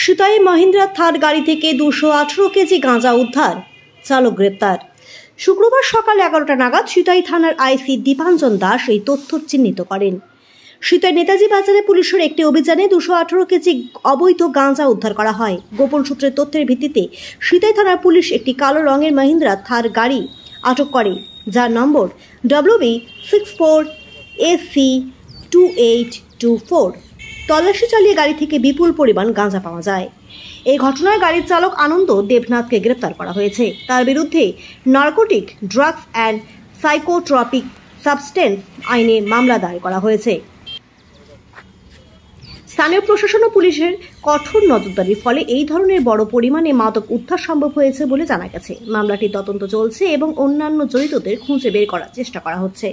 সিতাই মহিন্দ্রা থার গাড়ি থেকে 218 কেজি গাঁজা উদ্ধার, চালক গ্রেপ্তার। শুক্রবার সকাল 11টা নাগাদ সিতাই থানার আইসি দীপাঞ্জন দাস এই তথ্য চিহ্নিত করেন। সিতাই নেতাজি বাজারে পুলিশের একটি অভিযানে 218 কেজি অবৈধ গাঁজা উদ্ধার করা হয়। গোপন সূত্রের তথ্যের ভিত্তিতে সিতাই থানার পুলিশ একটি কালো রঙের মহিন্দ্রা থার গাড়ি আটক করে, যার নম্বর WB64AC2824। তল্লাশি চালিয়ে গাড়ি থেকে বিপুল পরিমাণ গাঁজা পাওয়া যায়। এই ঘটনায় গাড়ির চালক আনন্দ দেবনাথকে গ্রেপ্তার করা হয়েছে। তার বিরুদ্ধে narcotic, drugs and psychotropic substance আইনে মামলা দায়ের করা হয়েছে। স্থানীয় প্রশাসন ও পুলিশের কঠোর নজরদারির ফলে এই ধরনের বড় পরিমাণে মাদক উদ্ধার সম্ভব হয়েছে বলে জানা গেছে। মামলাটির তদন্ত চলছে এবং অন্যান্য জড়িতদের খুঁজে বের করার চেষ্টা করা হচ্ছে।